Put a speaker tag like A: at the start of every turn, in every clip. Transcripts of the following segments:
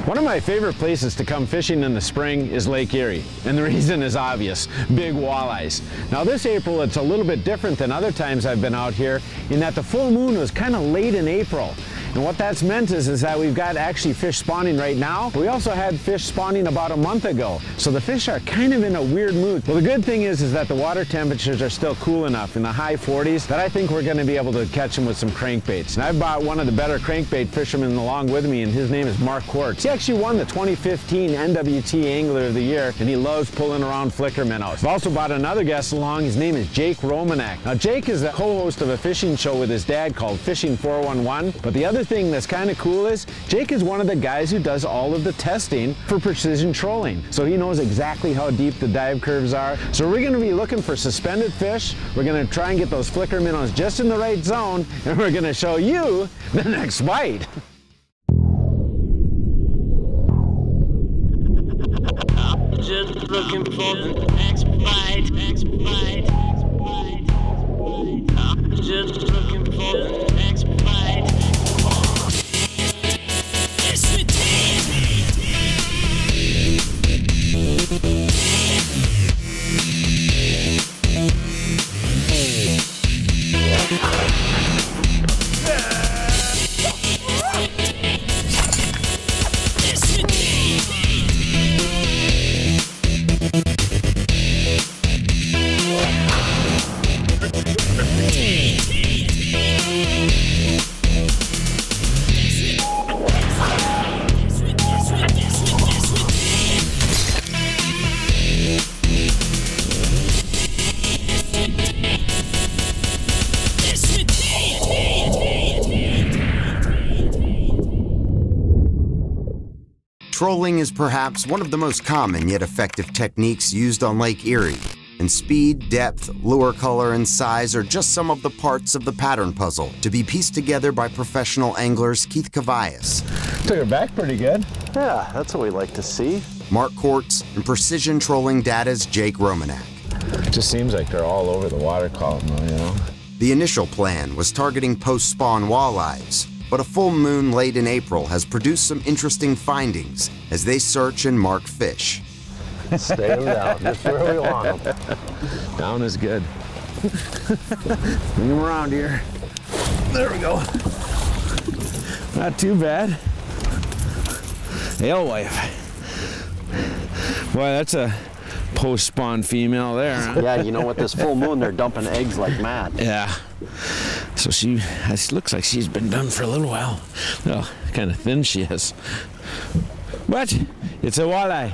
A: One of my favorite places to come fishing in the spring is Lake Erie, and the reason is obvious: big walleyes. Now this April it's a little bit different than other times I've been out here in that the full moon was kind of late in April. And what that's meant is that we've got actually fish spawning right now, but we also had fish spawning about a month ago. So the fish are kind of in a weird mood. Well, the good thing is that the water temperatures are still cool enough in the high 40s that I think we're going to be able to catch them with some crankbaits. And I've brought one of the better crankbait fishermen along with me, and his name is Mark Quartz. He actually won the 2015 NWT Angler of the Year, and he loves pulling around flicker minnows. I've also brought another guest along. His name is Jake Romanack. Now Jake is the co-host of a fishing show with his dad called Fishing 411, but the other thing that's kind of cool is Jake is one of the guys who does all of the testing for precision trolling. So he knows exactly how deep the dive curves are. So we're going to be looking for suspended fish. We're going to try and get those flicker minnows just in the right zone, and we're going to show you the next bite.
B: Just looking for the next bite, next bite, next bite. Just looking for the next bite.
C: Trolling is perhaps one of the most common yet effective techniques used on Lake Erie, and speed, depth, lure color, and size are just some of the parts of the pattern puzzle to be pieced together by professional anglers Keith Kavajecz,
A: Took her back pretty good.
D: Yeah, that's what we like to see.
C: Mark Quartz, and precision trolling data's Jake Romanack.
A: It just seems like they're all over the water column though, you know?
C: The initial plan was targeting post-spawn walleyes, but a full moon late in April has produced some interesting findings as they search and mark fish.
D: Stay them down, just where we want them.
A: Down is good. Bring them around here. There we go. Not too bad. Alewife. Boy, that's a post-spawn female there, huh?
D: Yeah, you know, with this full moon, they're dumping eggs like mad.
A: Yeah. So it looks like she's been done for a little while. Well, kind of thin she is. But it's a walleye.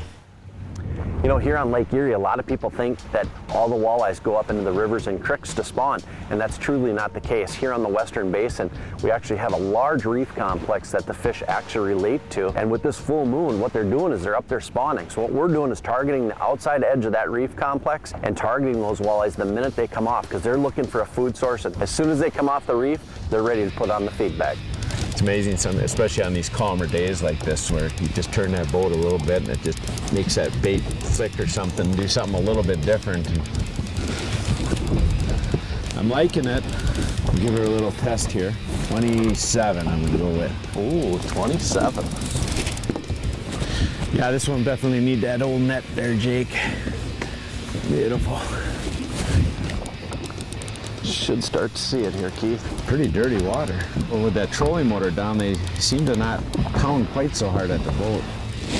D: You know, here on Lake Erie, a lot of people think that all the walleyes go up into the rivers and creeks to spawn, and that's truly not the case. Here on the Western Basin, we actually have a large reef complex that the fish actually relate to, and with this full moon, what they're doing is they're up there spawning. So what we're doing is targeting the outside edge of that reef complex and targeting those walleyes the minute they come off, because they're looking for a food source, and as soon as they come off the reef, they're ready to put on the feed bag.
A: It's amazing, especially on these calmer days like this, where you just turn that boat a little bit and it just makes that bait flick or something, do something a little bit different. I'm liking it. I'll give her a little test here. 27 I'm gonna go with.
D: Ooh, 27.
A: Yeah, this one definitely need that old net there, Jake. Beautiful.
D: Should start to see it here, Keith.
A: Pretty dirty water. Well, with that trolling motor down, they seem to not pound quite so hard at the boat.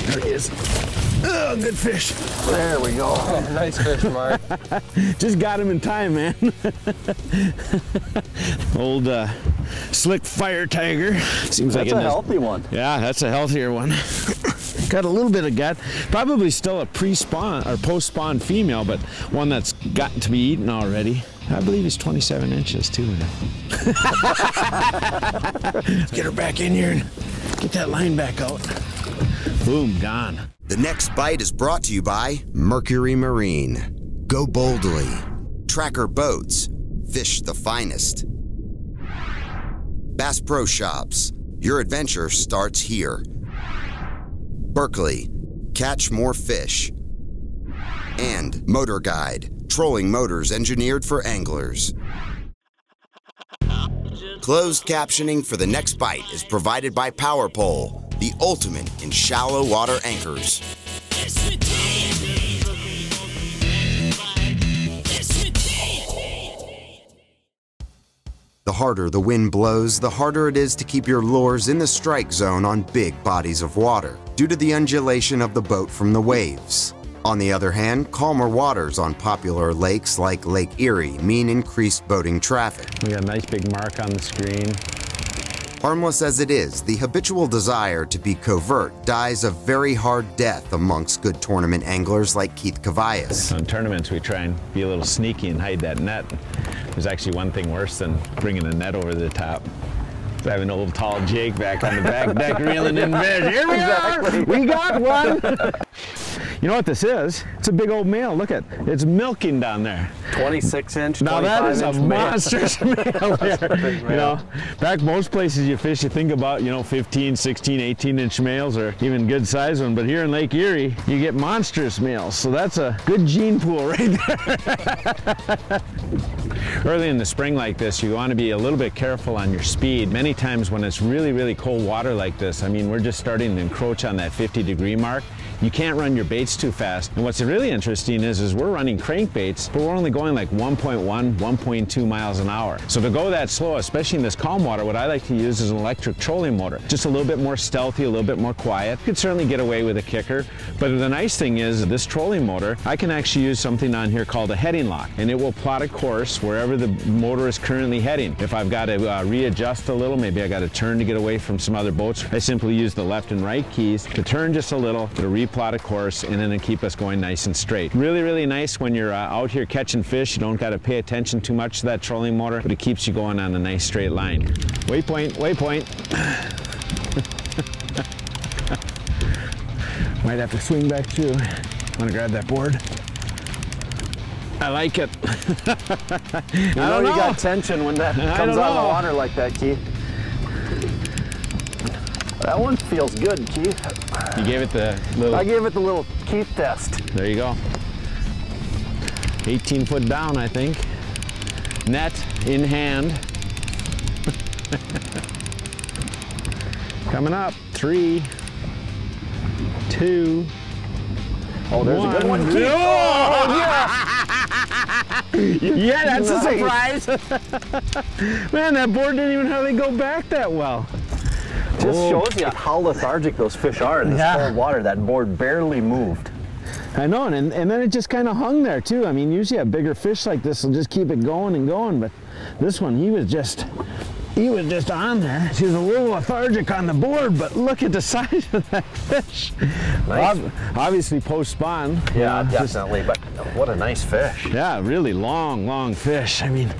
A: There he is. Oh, good fish.
D: There we go. Oh, nice fish, Mark.
A: Just got him in time, man. Old slick fire tiger. Seems like
D: that's a healthy one.
A: Yeah, that's a healthier one. Got a little bit of gut. Probably still a pre-spawn or post-spawn female, but one that's gotten to be eaten already. I believe he's 27 inches too. Let's get her back in here and get that line back out. Boom, gone.
C: The next bite is brought to you by Mercury Marine. Go boldly. Tracker boats. Fish the finest. Bass Pro Shops. Your adventure starts here. Berkeley. Catch more fish. And MotorGuide. Trolling motors engineered for anglers. Closed captioning for the next bite is provided by PowerPole. the ultimate in shallow water anchors. The harder the wind blows, the harder it is to keep your lures in the strike zone on big bodies of water, due to the undulation of the boat from the waves. On the other hand, calmer waters on popular lakes like Lake Erie mean increased boating traffic.
A: We got a nice big mark on the screen.
C: Harmless as it is, the habitual desire to be covert dies a very hard death amongst good tournament anglers like Keith Kavajecz.
A: In tournaments, we try and be a little sneaky and hide that net. There's actually one thing worse than bringing a net over the top. I have an old tall Jake back on the back deck reeling in fish. Here we are! We got one! You know what this is? It's a big old male. Look at it. It's milking down there.
D: 26-inch,
A: now that is a monstrous male here.
D: You
A: know, back most places you fish, you think about, you know, 15, 16, 18-inch males or even good size one. But here in Lake Erie, you get monstrous males. So that's a good gene pool right there. Early in the spring like this, you want to be a little bit careful on your speed. Many times when it's really, really cold water like this, I mean, we're just starting to encroach on that 50-degree mark. You can't run your baits too fast. And what's really interesting is we're running crankbaits, but we're only going like 1.1, 1.2 miles an hour. So to go that slow, especially in this calm water, what I like to use is an electric trolling motor. Just a little bit more stealthy, a little bit more quiet. You could certainly get away with a kicker, but the nice thing is this trolling motor, I can actually use something on here called a heading lock, and it will plot a course wherever the motor is currently heading. If I've got to readjust a little, maybe I got to turn to get away from some other boats, I simply use the left and right keys to turn just a little, to plot a course, and then keep us going nice and straight. Really, really nice when you're out here catching fish. You don't got to pay attention too much to that trolling motor, but it keeps you going on a nice straight line. Waypoint, waypoint. Might have to swing back through. Want to grab that board? I like it.
D: You know you got tension when that comes out of the water like that, Keith. That one feels good, Keith.
A: You gave it the little...
D: I gave it the little Keith test.
A: There you go. 18 foot down, I think. Net in hand. Coming up. 3, 2,
D: oh, there's 1. A good one, Keith.
A: Oh, yeah! Yeah, that's nice. A surprise. Man, that board didn't even hardly go back that well.
D: Just shows you how lethargic those fish are in this cold water. That board barely moved.
A: I know, and then it just kind of hung there too. I mean, usually a bigger fish like this will just keep it going and going, but this one, he was just on there. She was a little lethargic on the board, but look at the size of that fish. Nice. Obviously post-spawn.
D: Yeah, definitely, but what a nice fish.
A: Yeah, really long fish. I mean,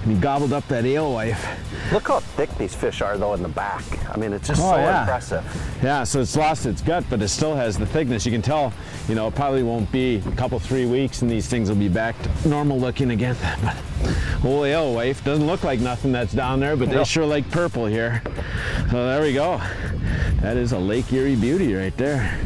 A: he gobbled up that alewife.
D: Look how thick these fish are though in the back. I mean, it's just so impressive.
A: Yeah, so it's lost its gut, but it still has the thickness. You can tell, you know, it probably won't be a couple, 3 weeks and these things will be back to normal looking again. But old alewife doesn't look like nothing that's down there, but they sure like purple here. So there we go. That is a Lake Erie beauty right there.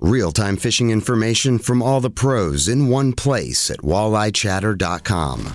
C: Real-time fishing information from all the pros in one place at WalleyChatter.com.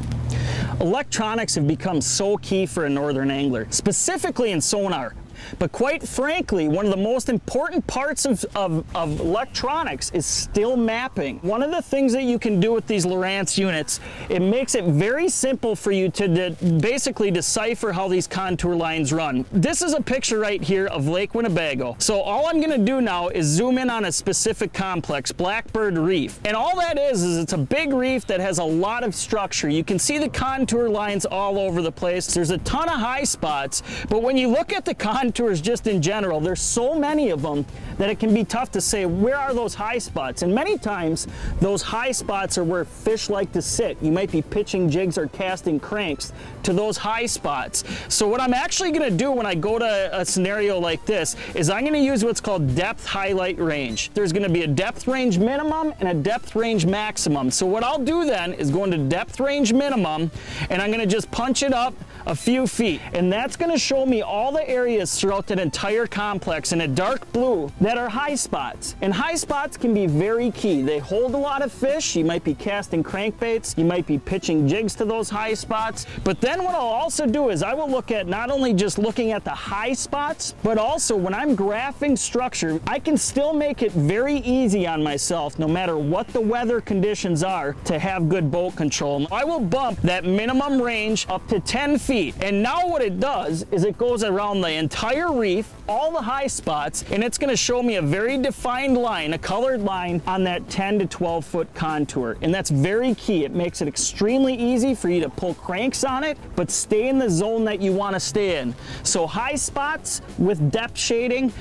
E: Electronics have become so key for a northern angler, specifically in sonar. But quite frankly, one of the most important parts of electronics is still mapping. One of the things that you can do with these LOWRANCE units, it makes it very simple for you to basically decipher how these contour lines run. This is a picture right here of Lake Winnebago. So all I'm gonna do now is zoom in on a specific complex, Blackbird Reef. And all that is it's a big reef that has a lot of structure. You can see the contour lines all over the place. There's a ton of high spots, but when you look at the contours just in general, there's so many of them that it can be tough to say where are those high spots. And many times those high spots are where fish like to sit. You might be pitching jigs or casting cranks to those high spots. So what I'm actually going to do when I go to a scenario like this is I'm going to use what's called depth highlight range. There's going to be a depth range minimum and a depth range maximum. So what I'll do then is go into depth range minimum, and I'm going to just punch it up a few feet. And that's gonna show me all the areas throughout that entire complex in a dark blue that are high spots. And high spots can be very key. They hold a lot of fish. You might be casting crankbaits. You might be pitching jigs to those high spots. But then what I'll also do is I will look at not only just looking at the high spots, but also when I'm graphing structure, I can still make it very easy on myself, no matter what the weather conditions are, to have good boat control. I will bump that minimum range up to 10 feet. And now what it does is it goes around the entire reef, all the high spots, and it's gonna show me a very defined line, a colored line on that 10 to 12 foot contour. And that's very key. It makes it extremely easy for you to pull cranks on it, but stay in the zone that you wanna stay in. So high spots with depth shading,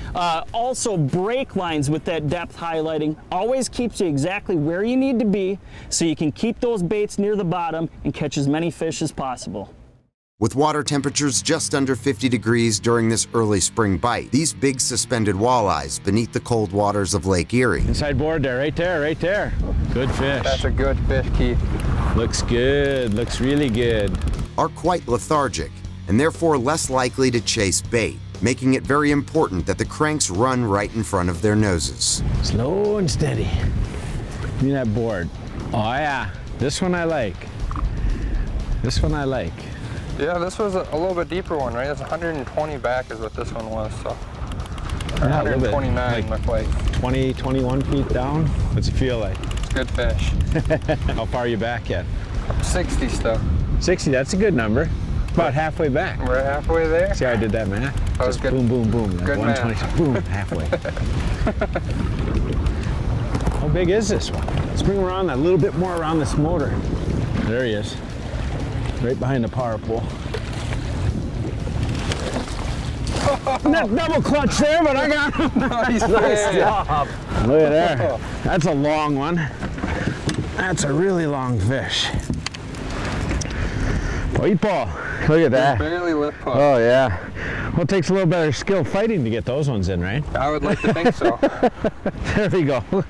E: also break lines with that depth highlighting, always keeps you exactly where you need to be so you can keep those baits near the bottom and catch as many fish as possible.
C: With water temperatures just under 50 degrees during this early spring bite, these big suspended walleyes beneath the cold waters of Lake Erie.
A: Inside board there, right there, right there. Good fish.
F: That's a good fish, Keith.
A: Looks good, looks really good.
C: Are quite lethargic and therefore less likely to chase bait, making it very important that the cranks run right in front of their noses.
A: Slow and steady. Give me that board. Oh yeah, this one I like. This one I like.
F: Yeah, this was a little bit deeper one, right? It's 120 back is what this one was, so.
A: Yeah,
F: 129 looked like.
A: 20, 21 feet down. What's it feel like?
F: It's good fish.
A: How far are you back yet?
F: 60 stuff.
A: 60, that's a good number. About halfway back.
F: We're halfway there.
A: See how I did that math?
F: That was
A: Just
F: good.
A: boom, boom, boom.
F: Good
A: 120, boom, halfway. How big is this one? Let's bring him around a little bit more around this motor. There he is. Right behind the power pole. Not double clutch there, but I got him.
F: Nice
D: job.
A: Look at there. That's a long one. That's a really long fish. Poipo. Look at that.
F: Barely lip hook.
A: Oh yeah. Well, it takes a little better skill fighting to get those ones in, right?
F: I would like to think so.
A: There we go. Look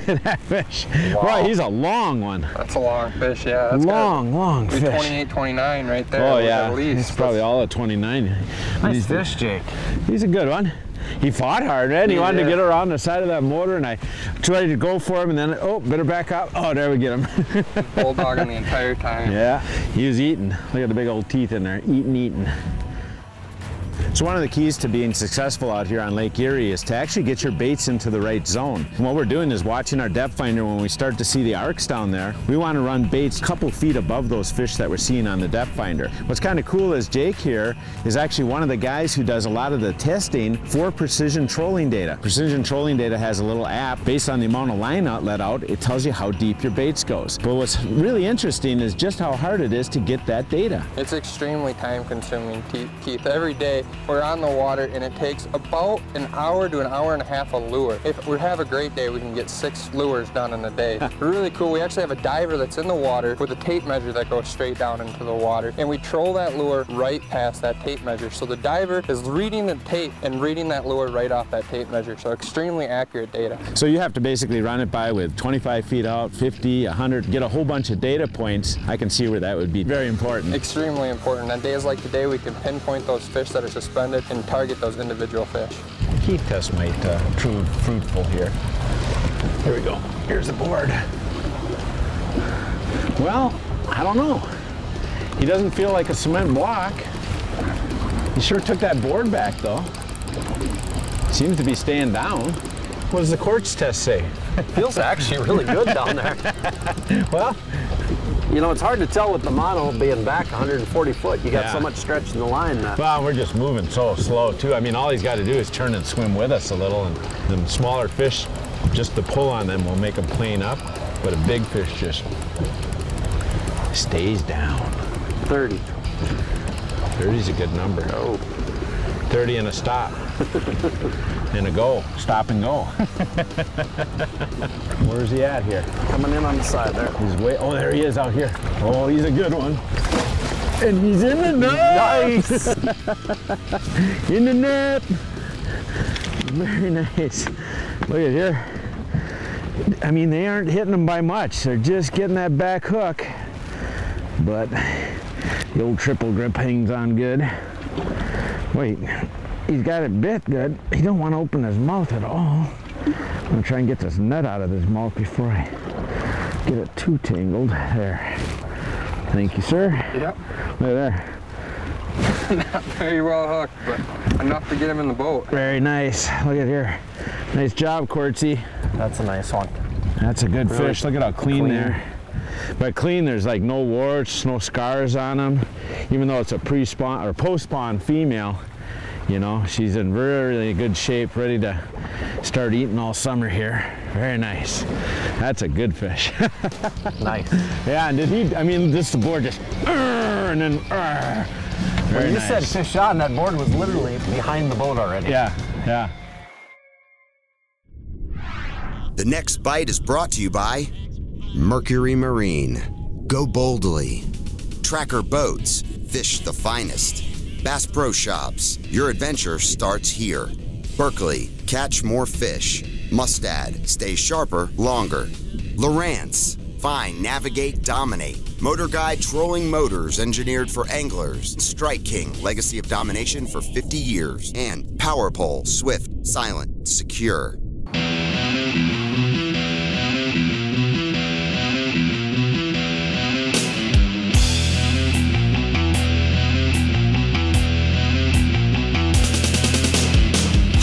A: at that fish.
F: Wow.
A: Wow, he's a long one.
F: That's a long fish, yeah. That's
A: long fish.
F: 28, 29 right there.
A: Oh yeah,
F: at least.
A: he's probably all at 29.
D: Nice fish, Jake.
A: He's a good one. He fought hard, right? He wanted to get around the side of that motor, and I tried to go for him, and then, oh, better back up. Oh, there we get him.
F: Bulldogging the entire time.
A: Yeah, he was eating. Look at the big old teeth in there, eating. So one of the keys to being successful out here on Lake Erie is to actually get your baits into the right zone. And what we're doing is watching our depth finder. When we start to see the arcs down there, we want to run baits a couple feet above those fish that we're seeing on the depth finder. What's kind of cool is Jake here is actually one of the guys who does a lot of the testing for precision trolling data. Precision trolling data has a little app based on the amount of line let out. It tells you how deep your baits goes. But what's really interesting is just how hard it is to get that data.
F: It's extremely time consuming, Keith. Every day we're on the water and it takes about an hour to an hour and a half a lure. If we have a great day, we can get 6 lures done in a day. Really cool. We actually have a diver that's in the water with a tape measure that goes straight down into the water, and we troll that lure right past that tape measure. So the diver is reading the tape and reading that lure right off that tape measure. So extremely accurate data.
A: So you have to basically run it by with 25 feet out, 50, 100, get a whole bunch of data points. I can see where that would be very important.
F: Extremely important. On days like today, we can pinpoint those fish that are suspended and target those individual fish.
A: Keith test might prove fruitful here. Here we go. Here's the board. Well, I don't know. He doesn't feel like a cement block. He sure took that board back though. Seems to be staying down. What does the quartz test say?
D: Feels actually really good down there.
A: Well,
D: you know, it's hard to tell with the mono being back 140 foot. You got so much stretch in the line that.
A: Well, we're just moving so slow too. I mean, all he's got to do is turn and swim with us a little, and the smaller fish, just the pull on them will make them plane up, but a big fish just stays down.
D: 30.
A: 30's a good number.
D: Oh.
A: 30 and a stop. And a go. Stop and go. Where's he at here?
D: Coming in on the side there.
A: He's way, oh, there he is out here. Oh, he's a good one. And he's in the net.
D: Nice.
A: In the net. Very nice. Look at here. I mean, they aren't hitting them by much. They're just getting that back hook. But The old triple grip hangs on good. Wait, he's got it bit good. He don't want to open his mouth at all. I'm gonna try and get this nut out of his mouth before I get it too tangled. There. Thank you, sir.
F: Yep.
A: Look there.
F: Not very well hooked, but enough to get him in the boat.
A: Very nice. Look at here. Nice job, Quartzy.
D: That's a nice one.
A: That's a good fish. Look at how clean there. By clean, there's like no warts, no scars on them. Even though it's a pre-spawn or post-spawn female, you know, she's in really good shape, ready to start eating all summer here. Very nice. That's a good fish.
D: Nice.
A: Yeah, and did he, I mean, this the board just, and then,
D: When you said fish on, that board was literally behind the boat already.
A: Yeah, yeah.
C: The next bite is brought to you by Mercury Marine. Go boldly. Tracker Boats. Fish the finest. Bass Pro Shops. Your adventure starts here. Berkeley. Catch more fish. Mustad. Stay sharper longer. LOWRANCE. Find, navigate, dominate. MotorGuide trolling motors engineered for anglers. Strike King. Legacy of domination for 50 years. And Power Pole. Swift, silent, secure.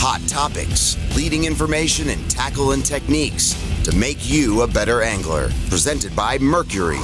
C: Hot topics, leading information, and tackle and techniques to make you a better angler. Presented by Mercury.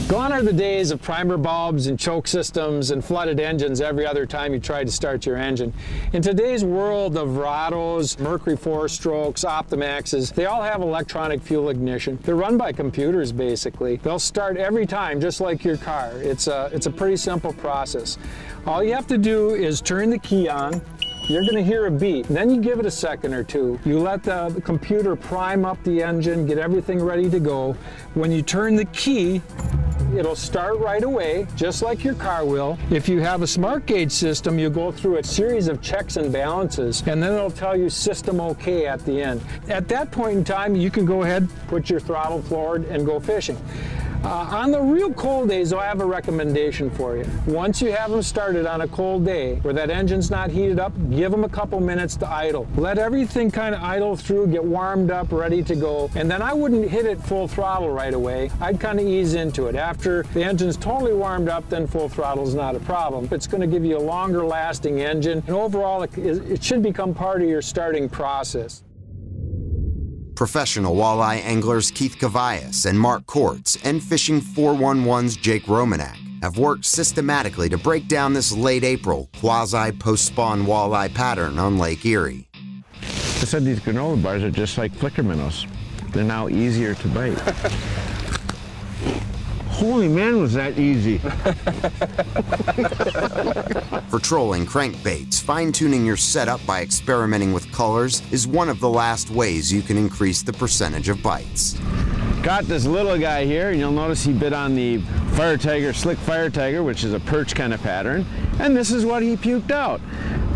G: Gone are the days of primer bulbs and choke systems and flooded engines every other time you try to start your engine. In today's world of Verados, Mercury 4-strokes, Optimaxes, they all have electronic fuel ignition. They're run by computers, basically. They'll start every time, just like your car. It's a pretty simple process. All you have to do is turn the key on. You're going to hear a beep. Then you give it a second or two. You let the computer prime up the engine, get everything ready to go. When you turn the key, it'll start right away, just like your car will. If you have a smart gauge system, you go through a series of checks and balances, and then it'll tell you system okay at the end. At that point in time, you can go ahead, put your throttle forward, and go fishing. On the real cold days, though, I have a recommendation for you. Once you have them started on a cold day where that engine's not heated up, give them a couple minutes to idle. Let everything kind of idle through, get warmed up, ready to go. And then I wouldn't hit it full throttle right away. I'd kind of ease into it. After the engine's totally warmed up, then full throttle is not a problem. It's going to give you a longer lasting engine. And overall, it should become part of your starting process.
C: Professional walleye anglers Keith Kavajecz and Mark Kortz and Fishing 411's Jake Romanack have worked systematically to break down this late April quasi-post-spawn walleye pattern on Lake Erie.
A: I said these granola bars are just like Flicker Minnows. They're now easier to bite. Holy man, was that easy.
C: For trolling crankbaits, fine-tuning your setup by experimenting with colors is one of the last ways you can increase the percentage of bites.
A: Got this little guy here, and you'll notice he bit on the Fire Tiger, Slick Fire Tiger, which is a perch kind of pattern, and this is what he puked out.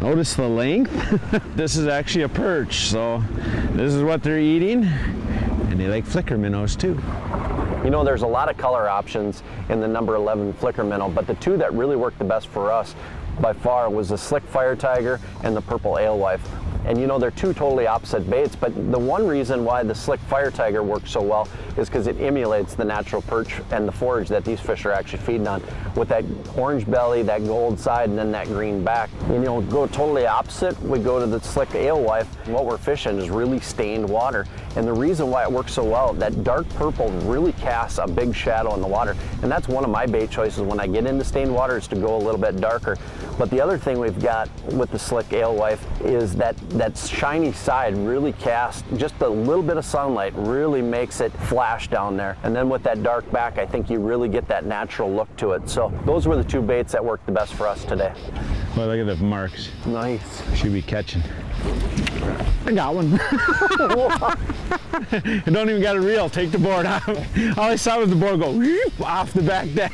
A: Notice the length? This is actually a perch, so this is what they're eating, and they like Flicker Minnows too.
D: You know, there's a lot of color options in the number 11 Flicker Minnow, but the two that really worked the best for us by far was the Slick Fire Tiger and the Purple Alewife. And you know, they're two totally opposite baits, but the one reason why the Slick Fire Tiger works so well is because it emulates the natural perch and the forage that these fish are actually feeding on, with that orange belly, that gold side, and then that green back. And, you know, go totally opposite, we go to the Slick Alewife. What we're fishing is really stained water. And the reason why it works so well, that dark purple really casts a big shadow in the water. And that's one of my bait choices when I get into stained water, is to go a little bit darker. But the other thing we've got with the Slick Alewife is that shiny side really casts, just a little bit of sunlight really makes it flash down there. And then with that dark back, I think you really get that natural look to it. So those were the two baits that worked the best for us today.
A: Well, look at the marks.
D: Nice.
A: Should be catching. I got one. I don't even got a reel. Take the board off. All I saw was the board go whoop, off the back deck.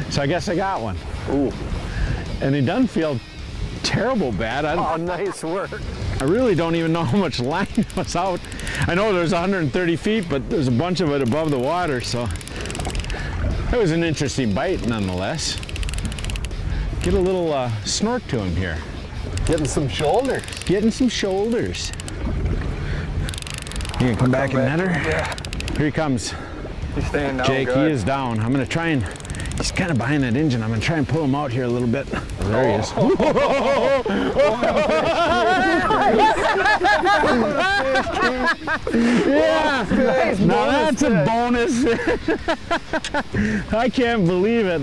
A: So I guess I got one.
D: Ooh.
A: And it doesn't feel terrible bad.
D: Oh, nice work.
A: I really don't even know how much line was out. I know there's 130 feet, but there's a bunch of it above the water, so. That was an interesting bite nonetheless. Get a little snort to him here.
D: Getting some shoulders.
A: Getting some shoulders. You gonna come back and net her?
F: Yeah.
A: Here he comes.
F: He's staying down.
A: Jake,
F: good.
A: he is down. I'm gonna try and, he's kind of behind that engine. I'm gonna try and pull him out here a little bit. There he is. Yeah, now that's a bonus. I can't believe it.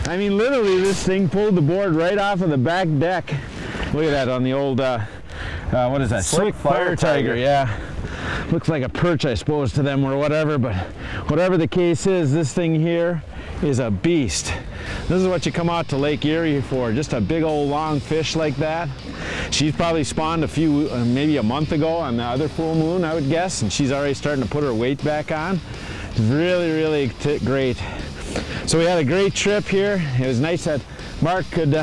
A: I mean, literally this thing pulled the board right off of the back deck. Look at that on the old, what is that? Slick Fire Tiger, yeah. Looks like a perch, I suppose, to them or whatever, but whatever the case is, this thing here is a beast. This is what you come out to Lake Erie for, just a big old long fish like that. She's probably spawned a few, maybe a month ago on the other full moon, I would guess, and she's already starting to put her weight back on. It's really, really great. So we had a great trip here. It was nice that Mark could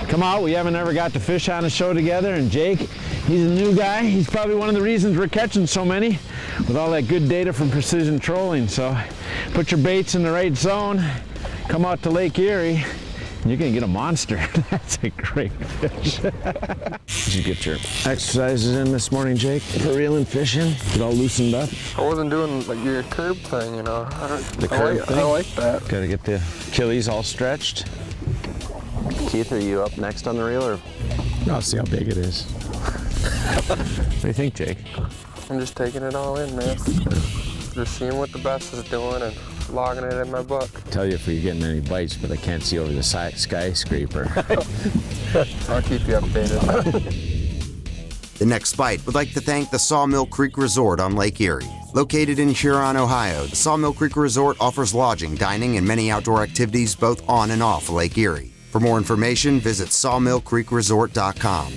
A: come out. We haven't ever got to fish on a show together, and Jake, he's a new guy. He's probably one of the reasons we're catching so many with all that good data from Precision Trolling. So put your baits in the right zone, come out to Lake Erie, and you're gonna get a monster. That's a great fish. Did you get your exercises in this morning, Jake? For reeling fish in? Get all loosened up?
F: I wasn't doing like your curb thing, you know.
A: The curb thing?
F: I like that.
A: Gotta get the Achilles all stretched.
D: Keith, are you up next on the reel, or?
A: I'll see how big it is. What do you think, Jake?
F: I'm just taking it all in, man. Just seeing what the best is doing and logging it in my book.
A: Tell you if you're getting any bites, but I can't see over the skyscraper.
F: I'll keep you updated.
C: The next bite would like to thank the Sawmill Creek Resort on Lake Erie. Located in Huron, Ohio, the Sawmill Creek Resort offers lodging, dining, and many outdoor activities both on and off Lake Erie. For more information, visit sawmillcreekresort.com.